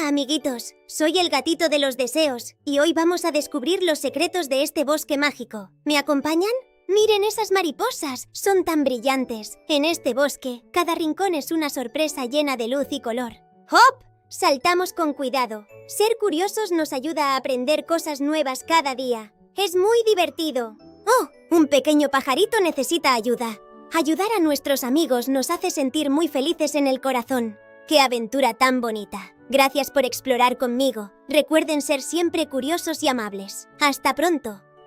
Hola, amiguitos. Soy el gatito de los deseos y hoy vamos a descubrir los secretos de este bosque mágico. ¿Me acompañan? Miren esas mariposas, son tan brillantes. En este bosque, cada rincón es una sorpresa llena de luz y color. ¡Hop! Saltamos con cuidado. Ser curiosos nos ayuda a aprender cosas nuevas cada día. Es muy divertido. ¡Oh! Un pequeño pajarito necesita ayuda. Ayudar a nuestros amigos nos hace sentir muy felices en el corazón. ¡Qué aventura tan bonita! Gracias por explorar conmigo. Recuerden ser siempre curiosos y amables. ¡Hasta pronto!